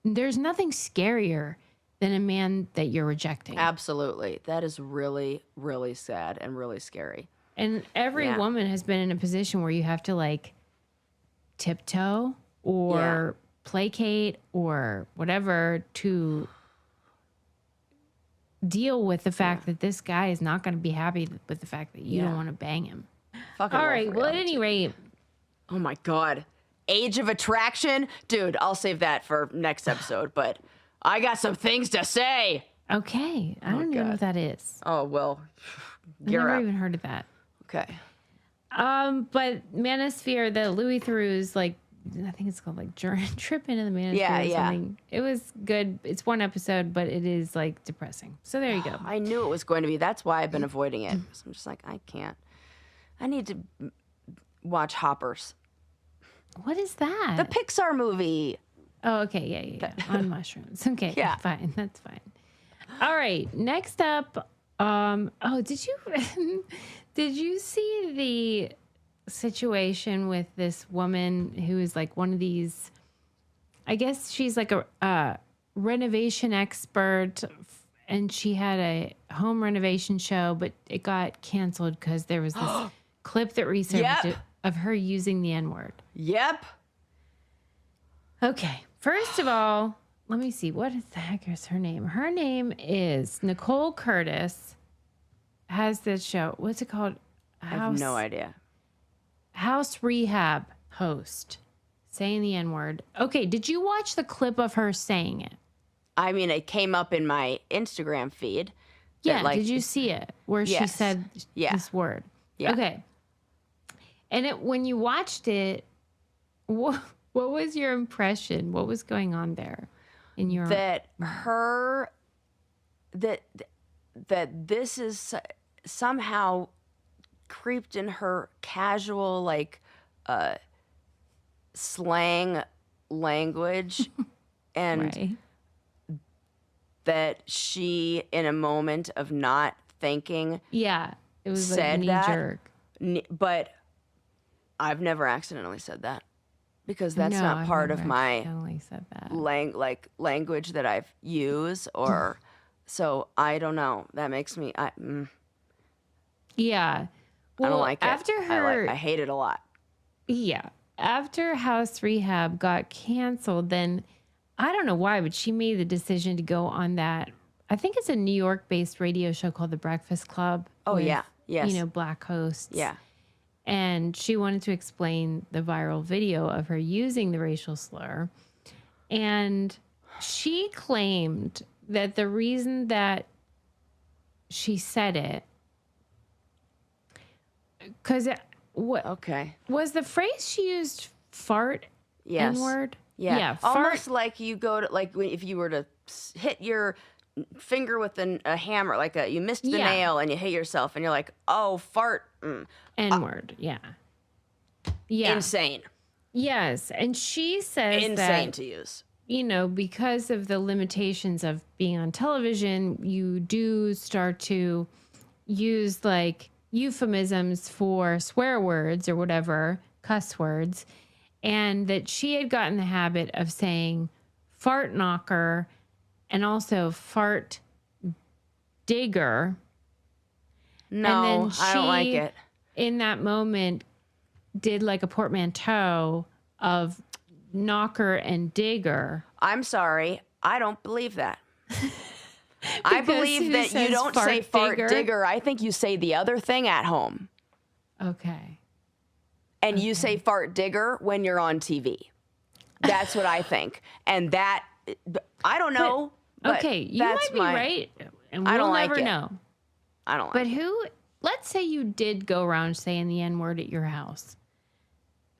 A: there's nothing scarier than a man that you're rejecting.
B: Absolutely. That is really, really sad and really scary.
A: And every woman has been in a position where you have to like tiptoe or placate or whatever to deal with the fact that this guy is not going to be happy with the fact that you don't want to bang him. All right. Well, at any rate.
B: Oh my God. Age of attraction? Dude, I'll save that for next episode, but I got some things to say.
A: Okay. I don't even know what that is.
B: Oh, well.
A: I've never even heard of that.
B: Okay.
A: But Manosphere, the Louis Theroux's, like, I think it's called like Trip into the Manosphere or something. It was good. It's one episode, but it is like depressing. So there you go.
B: I knew it was going to be. That's why I've been avoiding it. So I'm just like, I can't. I need to watch Hoppers.
A: What is that?
B: The Pixar movie.
A: Oh, okay. Yeah. On mushrooms. Okay. Yeah. Fine. That's fine. All right. Next up. Did you see the situation with this woman who is like one of these, I guess she's like a renovation expert, and she had a home renovation show, but it got canceled because there was this clip that resurfaced of her using the N-word.
B: Yep.
A: Okay. First of all, let me see. What the heck is her name? Her name is Nicole Curtis. Has this show. What's it called?
B: I have no idea.
A: House Rehab host saying the N-word. Okay, did you watch the clip of her saying it?
B: I mean, it came up in my Instagram feed.
A: Yeah, did you see it? Where she said this word.
B: Yeah.
A: Okay. And when you watched it, what was your impression? What was going on there in your
B: that this is somehow creeped in her casual like slang language and that she, in a moment of not thinking,
A: it was
B: said
A: like knee jerk.
B: But I've never accidentally said that because that's not part of my language that I've used or so I don't know. That makes me
A: yeah. Well,
B: I don't like it.
A: After her,
B: I hate it a lot.
A: Yeah. After House Rehab got canceled, then I don't know why, but she made the decision to go on that I think it's a New York-based radio show called The Breakfast Club.
B: Oh, yeah. Yes.
A: Black hosts.
B: Yeah.
A: And she wanted to explain the viral video of her using the racial slur. And she claimed that the reason that she said it, because was the phrase she used fart?
B: Yes.
A: N-word?
B: Yeah.
A: Fart.
B: Almost like you go to, like, if you were to hit your finger with a hammer, like you missed the nail and you hit yourself and you're like, oh, fart.
A: N-word. Yeah.
B: Insane.
A: Yes. And she says
B: insane to use.
A: Because of the limitations of being on television, you do start to use like euphemisms for swear words or whatever, cuss words. And that she had gotten the habit of saying fart knocker and also fart digger.
B: No,
A: and then
B: I don't like it.
A: In that moment, did like a portmanteau of knocker and digger.
B: I'm sorry. I don't believe that. I believe that you don't say fart digger. I think you say the other thing at home.
A: Okay.
B: And you say fart digger when you're on TV. That's what I think. And that, I don't know. But
A: okay, you might be right. And we'll never know.
B: I don't like it.
A: Let's say you did go around saying the N-word at your house.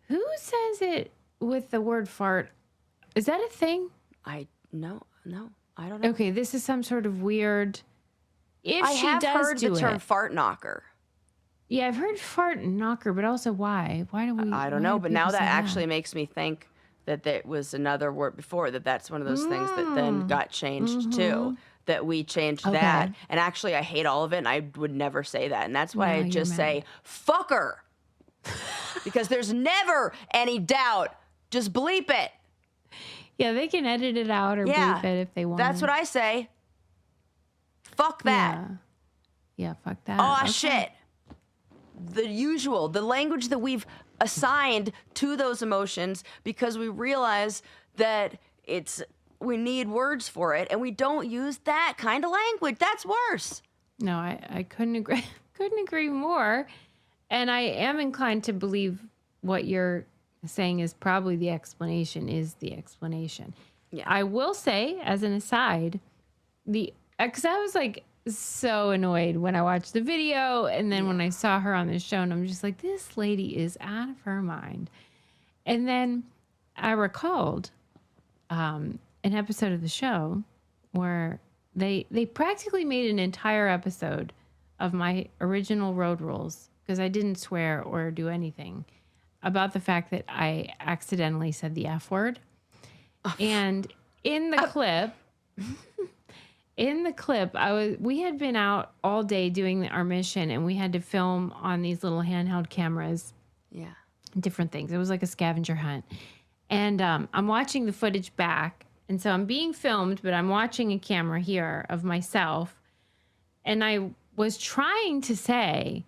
A: Who says it with the word fart? Is that a thing?
B: No, I don't know.
A: Okay, this is some sort of weird.
B: I have heard the term fart knocker.
A: Yeah, I've heard fart knocker, but also why? Why do we?
B: I don't know, but now that actually makes me think that there was another word before, that's one of those things that then got changed too. That we changed that. And actually, I hate all of it, and I would never say that. And that's why I just say, fucker. Because there's never any doubt. Just bleep it.
A: Yeah, they can edit it out or bleep it if they want.
B: That's what I say. Fuck that.
A: Yeah, fuck that.
B: Oh, shit. The language that we've assigned to those emotions because we realize that we need words for it and we don't use that kind of language. That's worse.
A: No, I couldn't agree more. And I am inclined to believe what you're saying is probably the explanation is the explanation. Yeah. I will say, as an aside, because I was like so annoyed when I watched the video and then when I saw her on the show, and I'm just like, this lady is out of her mind. And then I recalled an episode of the show where they practically made an entire episode of my original road rules, because I didn't swear or do anything, about the fact that I accidentally said the F word. And in the clip, we had been out all day doing our mission, and we had to film on these little handheld cameras.
B: Yeah.
A: Different things. It was like a scavenger hunt. And I'm watching the footage back. And so I'm being filmed, but I'm watching a camera here of myself. And I was trying to say,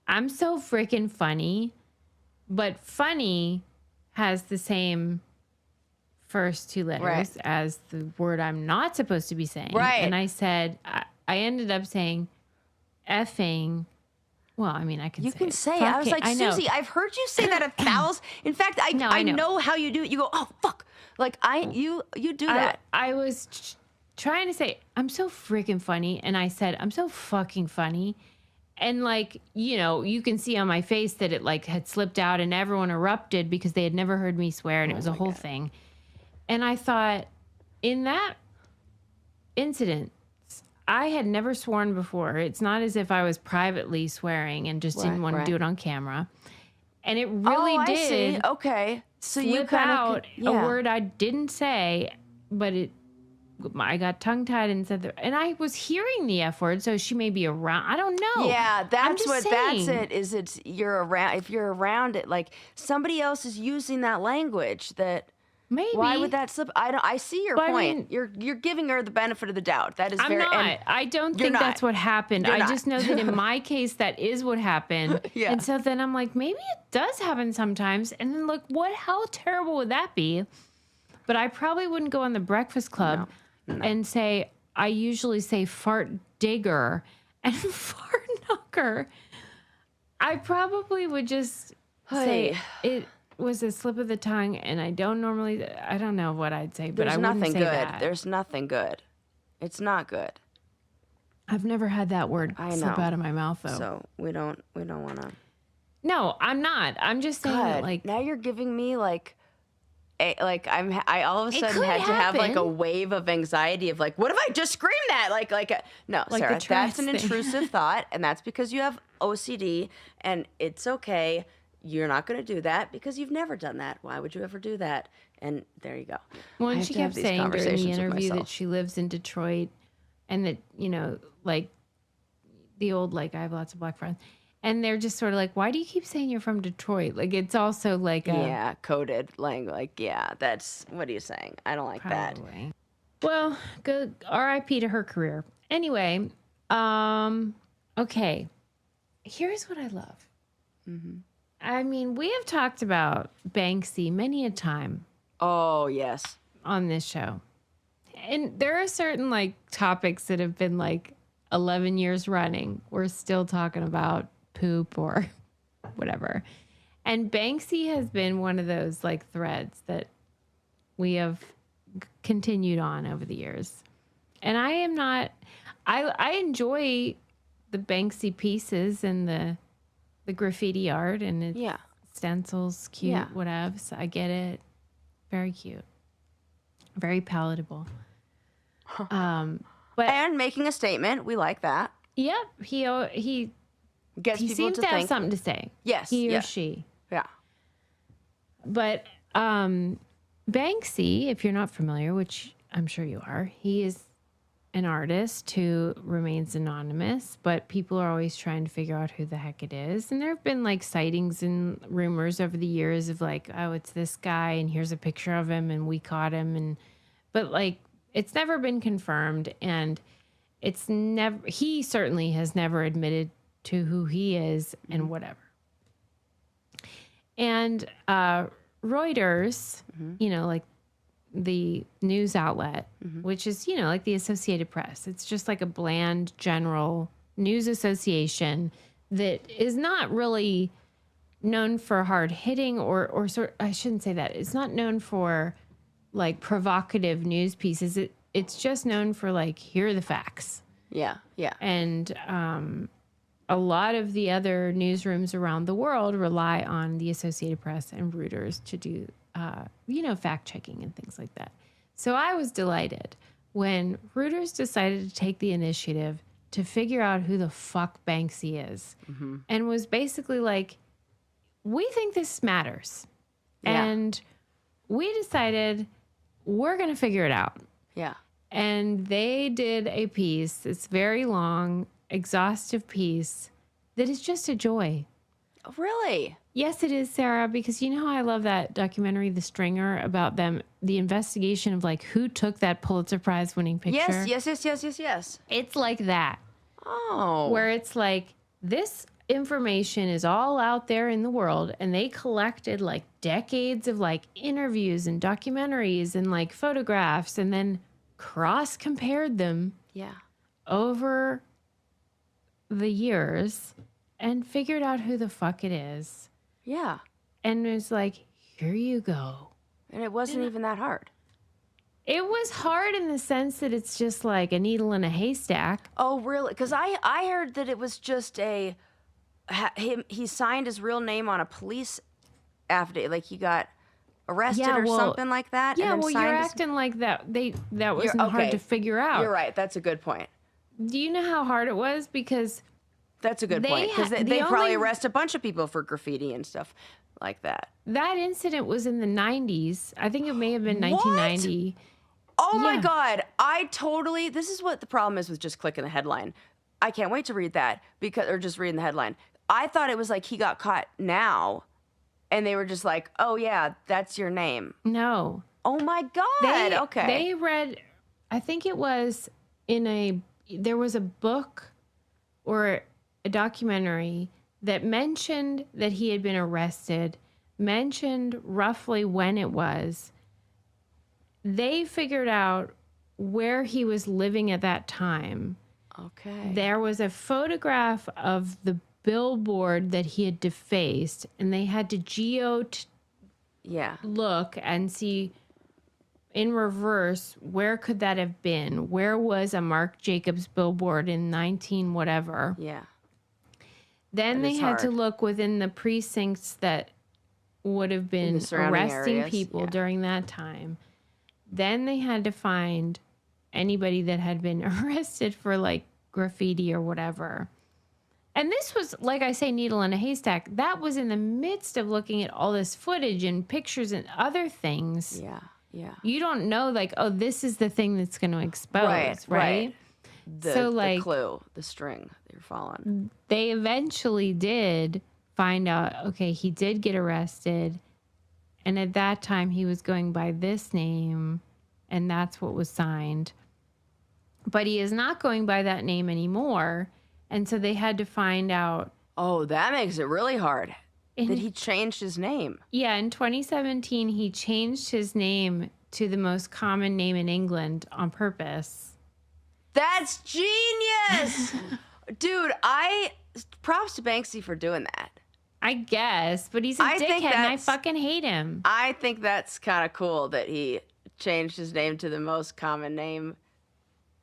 A: I'm so freaking funny. But funny has the same first two letters as the word I'm not supposed to be saying.
B: Right.
A: And I said, I ended up saying effing. Well, I mean, I can say it. You can say it.
B: I was like, Susie, I've heard you say that 1,000. In fact, I know how you do it. You go, oh, fuck. Like, you do that.
A: I was trying to say, I'm so freaking funny. And I said, I'm so fucking funny. And like, you can see on my face that it like had slipped out and everyone erupted because they had never heard me swear and it was a whole thing. And I thought, in that incident, I had never sworn before. It's not as if I was privately swearing and just didn't want to do it on camera. And it really did.
B: See. Okay. So you
A: kind out a word I didn't say, but I got tongue-tied and said and I was hearing the F word, so she may be around. I don't know.
B: Yeah, that's it. You're around. If you're around it, like somebody else is using that language that.
A: Maybe.
B: Why would that slip? I see your point. I mean, you're giving her the benefit of the doubt. That is very.
A: I'm not. I don't think that's what happened. I just know that in my case, that is what happened. Yeah. And so then I'm like, maybe it does happen sometimes. And then look, how terrible would that be? But I probably wouldn't go on the Breakfast Club and say, I usually say fart digger and fart knocker. I probably would just say it was a slip of the tongue, and I don't know what I'd say, but I wouldn't say that.
B: There's nothing good. It's not good.
A: I've never had that word slip out of my mouth, though.
B: So we don't want to.
A: No, I'm not. I'm just saying that, like,
B: now you're giving me I all of a sudden had to have like a wave of anxiety of like, what if I just screamed that? No, like Sarah, that's an intrusive thought, and that's because you have OCD, and it's okay. You're not going to do that because you've never done that. Why would you ever do that? And there you go.
A: Well, and she kept saying during the interview that she lives in Detroit, and that, you know, like the old, like, I have lots of black friends. And they're just sort of like, why do you keep saying you're from Detroit? Like, it's also like
B: coded language. Like, that's, what are you saying? I don't like that.
A: Well, good. R.I.P. to her career. Anyway, okay. Here's what I love. Mm-hmm. I mean, we have talked about Banksy many a time.
B: Oh, yes.
A: On this show. And there are certain, like, topics that have been, like, 11 years running. We're still talking about poop or whatever. And Banksy has been one of those, like, threads that we have continued on over the years. And I am not... I enjoy the Banksy pieces and the graffiti art and its stencils, cute, whatever. So I get it. Very cute. Very palatable.
B: And making a statement, we like that.
A: Yep, he
B: gets people
A: seems
B: to
A: have
B: think.
A: Something to say.
B: Yes,
A: he or she.
B: Yeah.
A: But Banksy, if you're not familiar, which I'm sure you are, he is an artist who remains anonymous, but people are always trying to figure out who the heck it is. And there have been like sightings and rumors over the years of like, oh, it's this guy, and here's a picture of him, and we caught him, but like, it's never been confirmed, and he certainly has never admitted to who he is and whatever. And Reuters, you know, like the news outlet, which is, you know, like the Associated Press. It's just like a bland general news association that is not really known for hard hitting or sort. I shouldn't say that. It's not known for like provocative news pieces. It's just known for like, here are the facts.
B: Yeah.
A: And a lot of the other newsrooms around the world rely on the Associated Press and Reuters to do, you know, fact checking and things like that. So I was delighted when Reuters decided to take the initiative to figure out who the fuck Banksy is, and was basically like, we think this matters. Yeah. And we decided we're going to figure it out.
B: Yeah.
A: And they did a piece, it's very long, exhaustive piece that is just a joy.
B: Oh, really?
A: Yes, it is, Sarah, because you know how I love that documentary, The Stringer, about them, the investigation of like who took that Pulitzer Prize winning picture.
B: Yes.
A: It's like that.
B: Oh.
A: Where it's like, this information is all out there in the world, and they collected like decades of like interviews and documentaries and like photographs, and then cross-compared them over the years and figured out who the fuck it is.
B: Yeah.
A: And it was like, here you go.
B: And it wasn't even that hard.
A: It was hard in the sense that it's just like a needle in a haystack.
B: Oh, really? Because I heard that it was just he signed his real name on a police affidavit, like he got arrested something like that.
A: Yeah, well, you're acting like that. That wasn't hard to figure out.
B: You're right. That's a good point.
A: Do you know how hard it was? Because
B: that's a good point. Because they probably arrest a bunch of people for graffiti and stuff like that.
A: That incident was in the 90s. I think it may have been 1990.
B: Oh my God. This is what the problem is with just clicking the headline. I can't wait to read that or just reading the headline. I thought it was like he got caught now, and they were just like, oh yeah, that's your name.
A: No.
B: Oh my God. Okay.
A: They read, I think it was there was a book or a documentary that mentioned that he had been arrested, mentioned roughly when it was. They figured out where he was living at that time.
B: Okay.
A: There was a photograph of the billboard that he had defaced, and they had to look and see in reverse, where could that have been? Where was a Marc Jacobs billboard in 19 whatever?
B: Yeah.
A: Then they had to look within the precincts that would have been arresting people during that time. Then they had to find anybody that had been arrested for like graffiti or whatever. And this was, like I say, needle in a haystack. That was in the midst of looking at all this footage and pictures and other things.
B: Yeah, yeah.
A: You don't know, like, oh, this is the thing that's going to expose, right?
B: The clue, the string that you're following.
A: They eventually did find out, okay, he did get arrested. And at that time, he was going by this name, and that's what was signed. But he is not going by that name anymore. And so they had to find out.
B: Oh, that makes it really hard. That he changed his name.
A: Yeah, in 2017, he changed his name to the most common name in England on purpose.
B: That's genius! Dude, props to Banksy for doing that.
A: I guess, but he's a dickhead and I fucking hate him.
B: I think that's kind of cool that he changed his name to the most common name.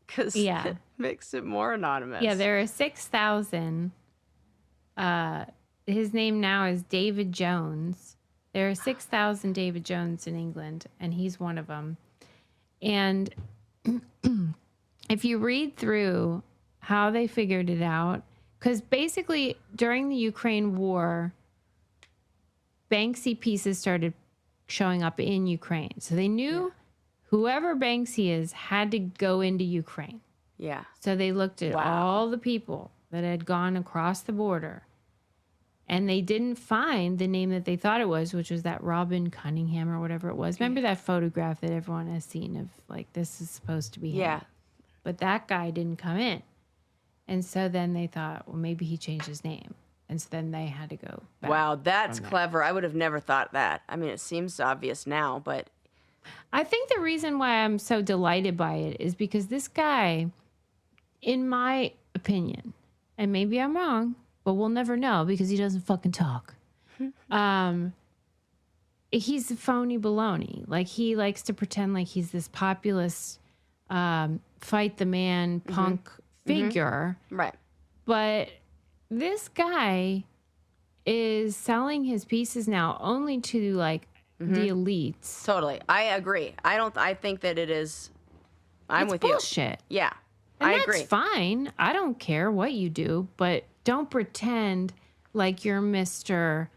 B: Because it makes it more anonymous.
A: Yeah, there are 6,000. His name now is David Jones. There are 6,000 David Jones in England, and he's one of them. And if you read through how they figured it out, because basically during the Ukraine war, Banksy pieces started showing up in Ukraine. So they knew whoever Banksy is had to go into Ukraine.
B: Yeah.
A: So they looked at all the people that had gone across the border, and they didn't find the name that they thought it was, which was that Robin Cunningham or whatever it was. Remember that photograph that everyone has seen of, like, this is supposed to be him?
B: Yeah.
A: But that guy didn't come in. And so then they thought, well, maybe he changed his name. And so then they had to go back.
B: Wow, that's clever. I would have never thought that. I mean, it seems obvious now, but...
A: I think the reason why I'm so delighted by it is because this guy, in my opinion, and maybe I'm wrong, but we'll never know because he doesn't fucking talk. He's a phony baloney. Like, he likes to pretend like he's this populist, fight the man punk figure.
B: Right.
A: But this guy is selling his pieces now only to, like, the elites.
B: Totally. I agree. I think that it is... I'm with
A: bullshit.
B: You. Yeah.
A: And
B: I
A: that's
B: agree.
A: Fine. I don't care what you do, but don't pretend like you're Mr.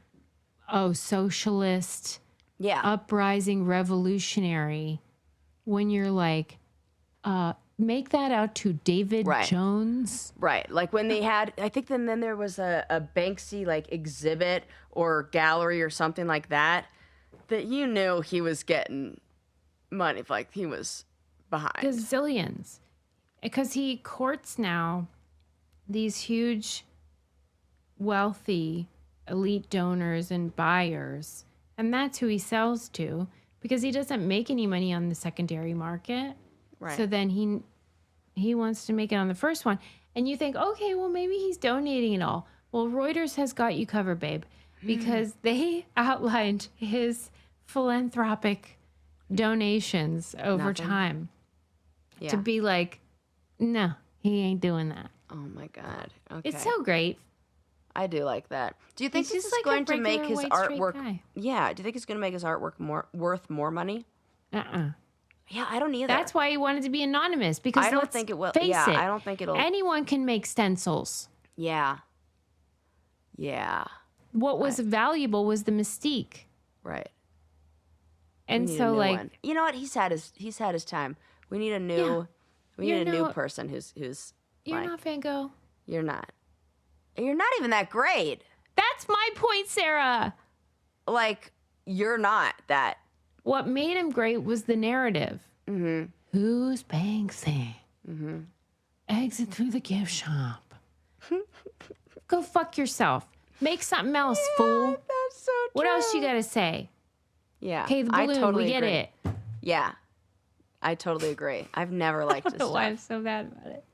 A: Socialist, uprising revolutionary when you're like, make that out to David Jones.
B: Right. Like when they had, I think then there was a Banksy like exhibit or gallery or something like that you knew he was getting money, like he was behind.
A: Gazillions. Because he courts now these huge, wealthy, elite donors and buyers. And that's who he sells to because he doesn't make any money on the secondary market. Right. So then he wants to make it on the first one. And you think, okay, well, maybe he's donating it all. Well, Reuters has got you covered, babe, because they outlined his philanthropic donations over time to be like, no, he ain't doing that.
B: Oh, my God. Okay.
A: It's so great.
B: I do like that. Do you think this is going to make his artwork... Yeah. Do you think it's going to make his artwork worth more money? Yeah, I don't either.
A: That's why he wanted to be anonymous, because
B: I don't think it will.
A: Face it,
B: I don't think it'll...
A: Anyone can make stencils.
B: Yeah. Yeah.
A: What was valuable was the mystique.
B: Right.
A: And so, like...
B: one. You know what? He's had his time. We need a new... We need a new person who's
A: You're not Van Gogh.
B: You're not. You're not even that great.
A: That's my point, Sarah.
B: Like, you're not that.
A: What made him great was the narrative. Mm-hmm. Who's Banksy? Mm-hmm. Exit through the gift shop. Go fuck yourself. Make something else, fool.
B: That's so true.
A: What else you got to say?
B: Yeah.
A: Okay, the balloon, we get it.
B: Yeah. I totally agree. I've never liked this stuff.
A: Why I'm so bad about it.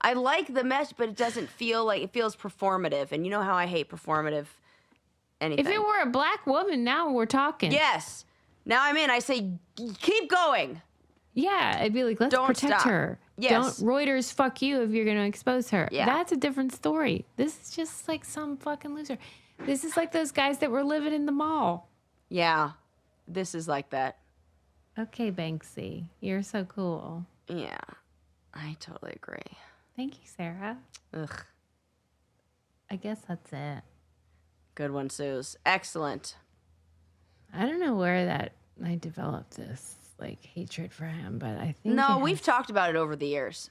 B: I like the mesh, but it doesn't feel like it feels performative. And you know how I hate performative anything.
A: If it were a black woman, now we're talking.
B: Yes. Now I'm in. I say, keep going.
A: Yeah, I'd be like, let's
B: Don't
A: protect
B: stop.
A: her.
B: Yes.
A: Don't Reuters fuck you if you're going to expose her.
B: Yeah.
A: That's a different story. This is just like some fucking loser. This is like those guys that were living in the mall.
B: Yeah. This is like that.
A: Okay, Banksy. You're so cool.
B: Yeah. I totally agree.
A: Thank you, Sarah.
B: Ugh.
A: I guess that's it.
B: Good one, Suze. Excellent.
A: I don't know where that I developed this like hatred for him, but I think
B: No, we've talked about it over the years.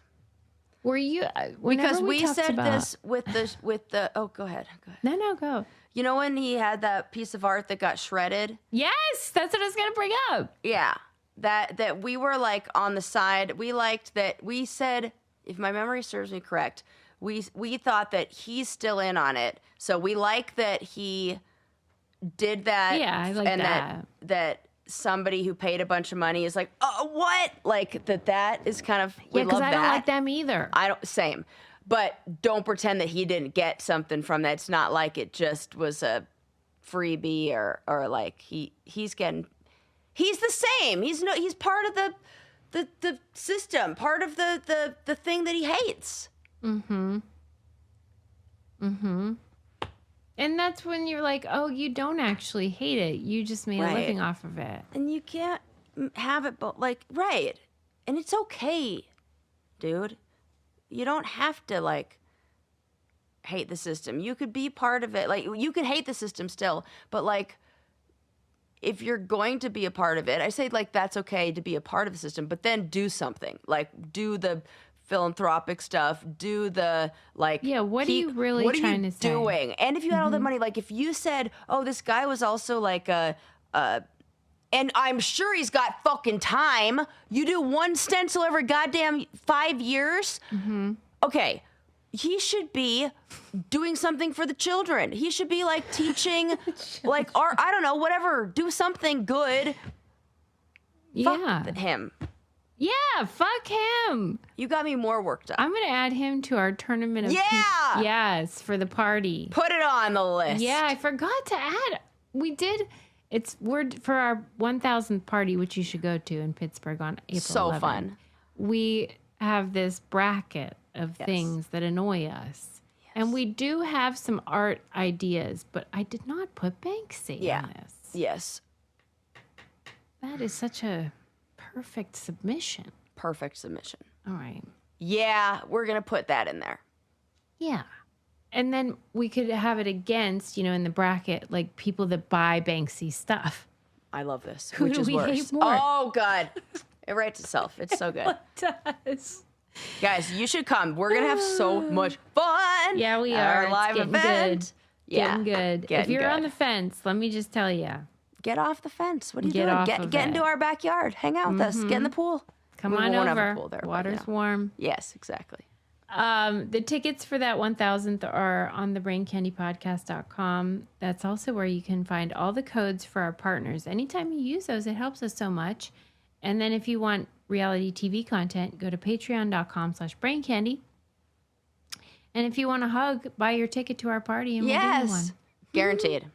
A: Were you
B: Because we said
A: about,
B: this with the oh, go ahead.
A: No, go.
B: You know when he had that piece of art that got shredded?
A: Yes, that's what I was gonna bring up.
B: Yeah. That we were like on the side. We liked that. We said, if my memory serves me correct, we thought that he's still in on it. So we like that he did that.
A: Yeah, I like
B: and
A: that.
B: That somebody who paid a bunch of money is like, oh, what? Like that is kind of, we
A: Yeah, because
B: love
A: I
B: that.
A: don't like them either.
B: Same. But don't pretend that he didn't get something from that. It's not like it just was a freebie or like he's getting, he's the same. He's part of the system, part of the thing that he hates.
A: Mm-hmm. Mm-hmm. And that's when you're like, oh, you don't actually hate it. You just made a living off of it.
B: And you can't have it, but like, right. And it's okay, dude. You don't have to like hate the system. You could be part of it. Like, you could hate the system still, but like, if you're going to be a part of it, I say like, that's okay to be a part of the system, but then do something. Like, do the philanthropic stuff, do the like,
A: yeah, what are you really trying to say?
B: Doing? And if you had all the money, like if you said, oh, this guy was also like and I'm sure he's got fucking time. You do one stencil every goddamn 5 years.
A: Mm-hmm.
B: Okay, he should be doing something for the children. He should be like teaching like art, I don't know, whatever, do something good.
A: Yeah.
B: Fuck him.
A: Yeah, fuck him.
B: You got me more worked up.
A: I'm going to add him to our tournament of yes, for the party.
B: Put it on the list.
A: Yeah, I forgot to add. We did. We're for our 1000th party, which you should go to in Pittsburgh on April 11th.
B: Fun.
A: We have this bracket of things that annoy us. Yes. And we do have some art ideas, but I did not put Banksy in this.
B: Yes.
A: That is such a perfect submission.
B: Perfect submission.
A: All right.
B: Yeah, we're going to put that in there.
A: Yeah. And then we could have it against, in the bracket, like people that buy Banksy stuff.
B: I love this.
A: Who
B: which
A: do
B: is
A: we
B: worse.
A: hate more?
B: Oh, God. It writes itself. It's so good.
A: It does.
B: Guys, you should come. We're going to have so much fun.
A: Yeah, we
B: at
A: are.
B: Our live
A: getting
B: event.
A: Good.
B: Yeah.
A: Getting good. If you're on the fence, let me just tell you.
B: Get off the fence. What are you
A: Get
B: doing?
A: off
B: get
A: of
B: get
A: it.
B: into our backyard. Hang out with us. Get in the pool.
A: Come
B: We
A: on
B: won't have
A: over.
B: a pool there, but,
A: Water's warm.
B: Yes, exactly.
A: The tickets for that 1000th are on thebraincandypodcast.com. That's also where you can find all the codes for our partners. Anytime you use those, it helps us so much. And then if you want reality TV content, go to patreon.com/braincandy. And if you want a hug, buy your ticket to our party and we'll give you one.
B: Guaranteed.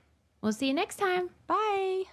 A: We'll see you next time.
B: Bye.